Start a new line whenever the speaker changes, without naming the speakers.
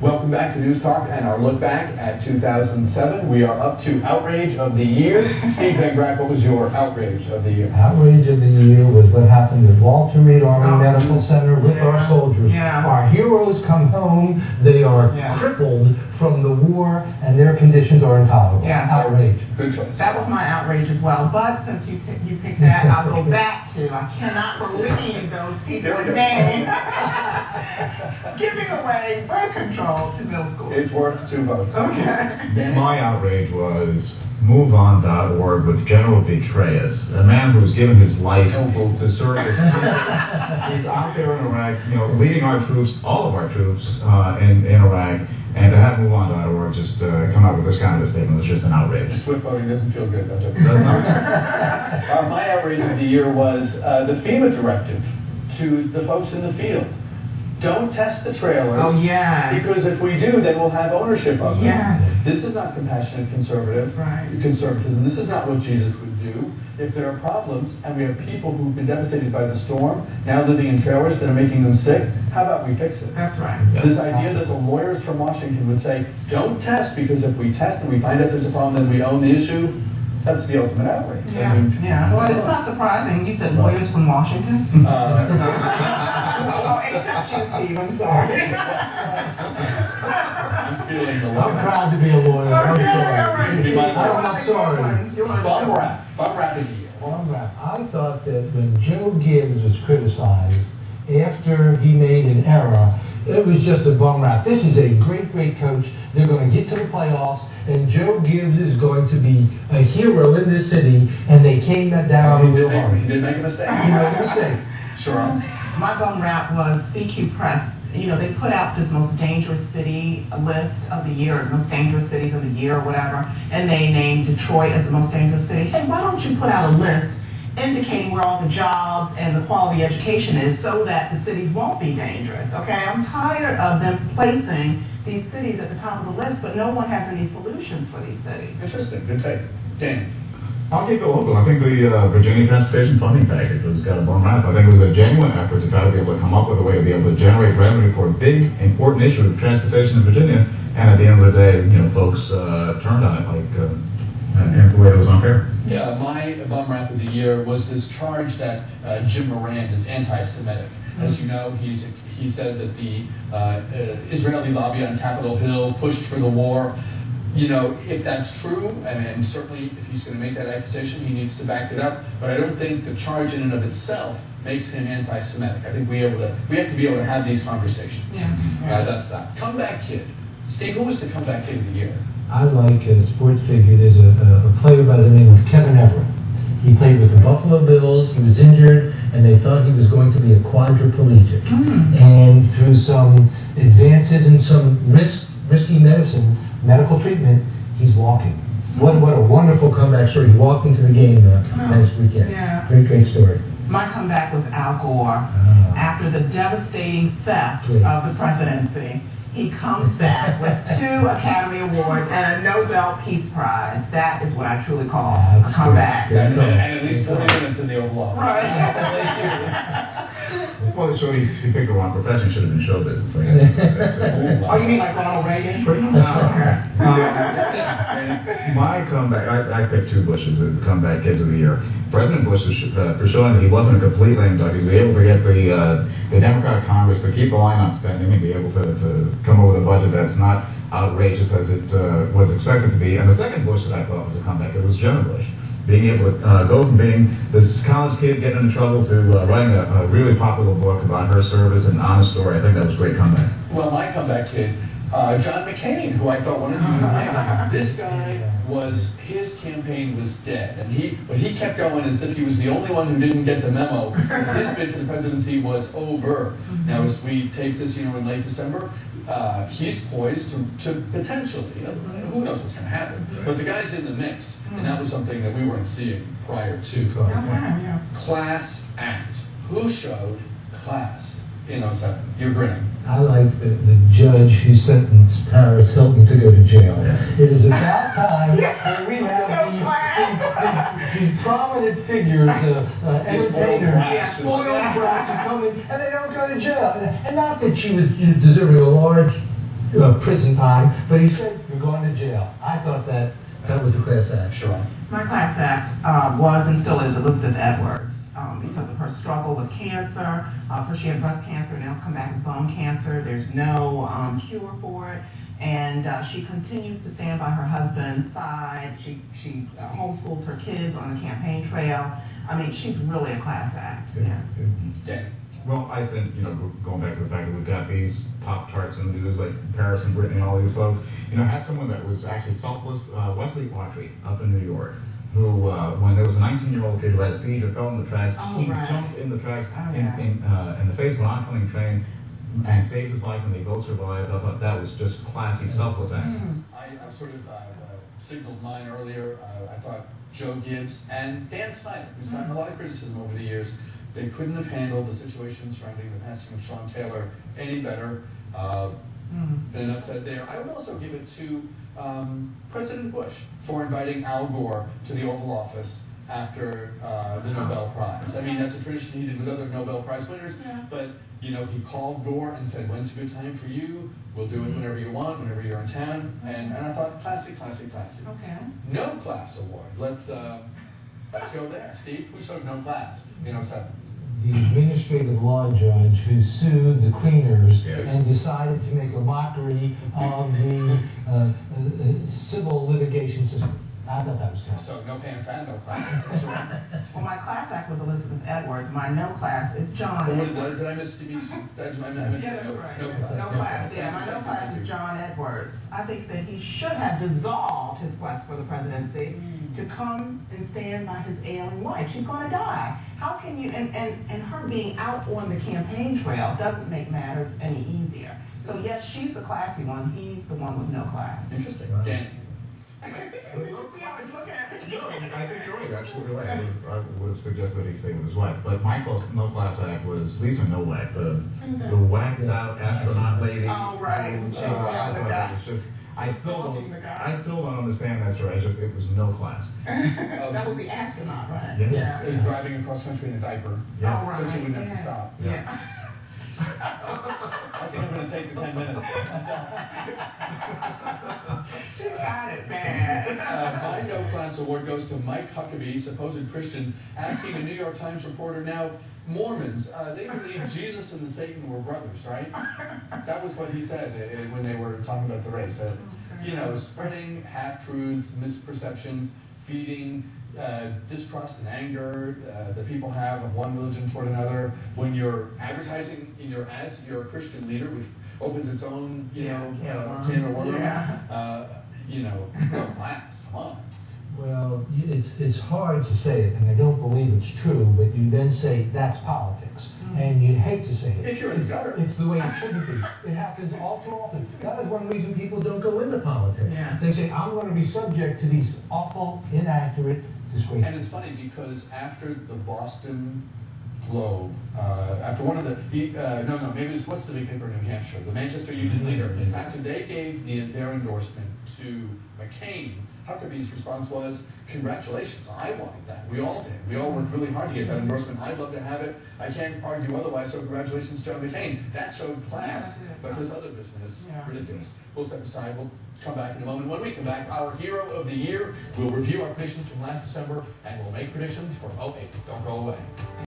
Welcome back to News Talk and our look back at 2007. We are up to Outrage of the Year. Steve Van Grack, what was your Outrage of the Year?
Outrage of the Year was what happened at Walter Reed Army Medical Center with our soldiers. Our heroes come home, they are crippled from the war, and their conditions are intolerable. Outrage.
Good choice.
That was my outrage as well, but since you picked that, I'll go back to, I cannot believe those people in Maine giving away birth control to middle school.
It's worth 2 votes.
Okay.
My outrage was MoveOn.org with General Petraeus, a man who's given his life to serve his country. He's out there in Iraq, leading our troops, all of our troops in Iraq, and to have MoveOn.org just come out with this kind of a statement was just an outrage.
Swift voting doesn't feel good, does it?
Does not.
My outrage of the year was the FEMA directive to the folks in the field. Don't test the trailers.
Oh, yes.
Because if we do, then we'll have ownership of them.
Yes.
This is not compassionate conservatism. This is not what Jesus would do. If there are problems, and we have people who've been devastated by the storm, now living in trailers that are making them sick, how about we fix it?
That's right.
This idea that the lawyers from Washington would say, don't test, because if we test and we find out there's a problem, then we own the issue, that's the ultimate outrage.
Well, it's not surprising. You said lawyers from Washington. Oh, except you, Steve. I'm sorry.
I'm feeling the
I'm proud to be a lawyer. I'm sorry. I'm not sorry.
Bum rap is the year.
I thought that when Joe Gibbs was criticized after he made an error, it was just a bum rap. This is a great, great coach. They're going to get to the playoffs, and Joe Gibbs is going to be a hero in this city, and they came down real hard.
He did make a mistake.
He made a mistake.
Sure.
My bum rap was CQ Press. They put out this most dangerous city list of the year, or most dangerous cities of the year, or whatever, and they named Detroit as the most dangerous city. Hey, why don't you put out a list indicating where all the jobs and the quality education is so that the cities won't be dangerous, okay? I'm tired of them placing these cities at the top of the list, but no one has any solutions for these cities.
Interesting. Good take. Dan.
I'll keep it local. I think the Virginia Transportation Funding Package was got a bum rap. I think it was a genuine effort to try to be able to come up with a way to be able to generate revenue for a big, important issue of transportation in Virginia. And at the end of the day, folks turned on it in a way that was unfair.
Yeah, my bum rap of the year was this charge that Jim Moran is anti-Semitic. As you know, he said that the Israeli lobby on Capitol Hill pushed for the war. If that's true, and certainly if he's going to make that accusation, he needs to back it up. But I don't think the charge in and of itself makes him anti-Semitic. I think we have to be able to have these conversations. That's that. Comeback kid. Steve, who was the comeback kid of the year?
I like a sports figure. There's a player by the name of Kevin Everett. He played with the Buffalo Bills. He was injured, and they thought he was going to be a quadriplegic. And through some advances in some risky medical treatment, he's walking. What a wonderful comeback story. He walked into the game last weekend. Great, great story.
My comeback was Al Gore. After the devastating theft of the presidency, he comes back with 2 Academy Awards and a Nobel Peace Prize. That is what I truly call a comeback.
And at least 40 minutes in the Oval Office.
Well, so he picked the wrong profession. Should have been show business, I guess.
Oh, you mean like Ronald Reagan?
Pretty much. My comeback, I picked 2 Bushes as the comeback kids of the year. President Bush is for showing that he wasn't a complete lame duck. He's able to get the Democratic Congress to keep the line on spending and be able to come up with a budget that's not outrageous as it was expected to be. And the second Bush that I thought was a comeback, it was Jenna Bush. Being able to go from being this college kid getting into trouble to writing a really popular book about her service and honest story. I think that was a great comeback.
Well, my comeback kid, John McCain, who I thought wanted to be this guy his campaign was dead, but he kept going as if he was the only one who didn't get the memo. His bid for the presidency was over. Now, as we tape this, in late December, he's poised to potentially, who knows what's going to happen, but the guy's in the mix, and that was something that we weren't seeing prior to. Class act. Who showed class in 07? You're grinning.
I like the judge who sentenced Paris Hilton to go to jail. It is about time that we have these prominent figures, entertainers, spoiled brats who come in and they don't go to jail. And not that she was deserving a large prison time, but he said, you're going to jail. I thought that was a class act.
Sure.
My class act was and still is Elizabeth Edwards because of her struggle with cancer. First she had breast cancer, now it's come back as bone cancer. There's no cure for it. And she continues to stand by her husband's side. She homeschools her kids on the campaign trail. I mean, she's really a class act. Yeah.
Danny.
Well, I think, going back to the fact that we've got these Pop-Tarts in the news, like Paris and Brittany and all these folks, had someone that was actually selfless, Wesley Autry up in New York, who, when there was a 19-year-old kid who had a seizure, fell in the tracks, he jumped in the tracks in the face of an oncoming train and saved his life, and they both survived. I thought that was just classy, selfless action.
I sort of signaled mine earlier. I thought Joe Gibbs and Dan Snyder, who's gotten a lot of criticism over the years, they couldn't have handled the situation surrounding the passing of Sean Taylor any better. Enough said there. I would also give it to President Bush for inviting Al Gore to the Oval Office after the Nobel Prize. I mean, that's a tradition he did with other Nobel Prize winners, but he called Gore and said, when's a good time for you? We'll do it whenever you want, whenever you're in town. And I thought, classy.
Okay.
No class award. Let's go there. Steve, who showed no class in 07?
The administrative law judge who sued the cleaners and decided to make a mockery of the civil litigation system. I thought that was tough.
So no pants and no class.
Well, my class act was Elizabeth Edwards. My no class is John.
Did I miss to be? I missed no class.
No class. Yeah, my no class is John Edwards. I think that he should have dissolved his quest for the presidency to come and stand by his ailing wife. She's going to die. How can you? And her being out on the campaign trail doesn't make matters any easier. So yes, she's the classy one. He's the one with no class.
Interesting. Danny.
I think you're right, absolutely right. I would have suggested that he stay with his wife. But my no class act was Lisa Nowak, the whacked out astronaut lady.
Oh, right.
I thought that was just, I still don't understand that story. It was no class.
That was the astronaut, right?
Yes.
Yeah. Driving across country in a diaper.
Yes.
Oh, right.
So she wouldn't have to stop.
Yeah.
I think I'm going to take the 10 minutes.
She got it, man.
My no class award goes to Mike Huckabee, supposed Christian, asking a New York Times reporter now, Mormons, they believe Jesus and Satan were brothers, right? That was what he said when they were talking about the race. Spreading half-truths, misperceptions, feeding distrust and anger that people have of one religion toward another. When you're advertising in your ads, you're a Christian leader, which opens its own, can of worms. No class, come on.
Well, it's hard to say it, and I don't believe it's true, but you then say that's politics. And you'd hate to say it.
If you're in the gutter.
It's the way it shouldn't be. It happens all too often. That is one reason people don't go into politics.
Yeah.
They say, I'm going to be subject to these awful, inaccurate, disgraceful.
And it's funny because after the Boston Globe, after one of the, maybe it's, what's the big paper in New Hampshire? The Manchester Union Leader. After they gave their endorsement to McCain, Huckabee's response was, congratulations, I wanted that. We all did. We all worked really hard to get that endorsement. I'd love to have it. I can't argue otherwise, so congratulations, John McCain. That showed class, but this other business, ridiculous. We'll step aside. We'll come back in a moment. When we come back, our hero of the year, we'll review our predictions from last December, and we'll make predictions for 08. Don't go away.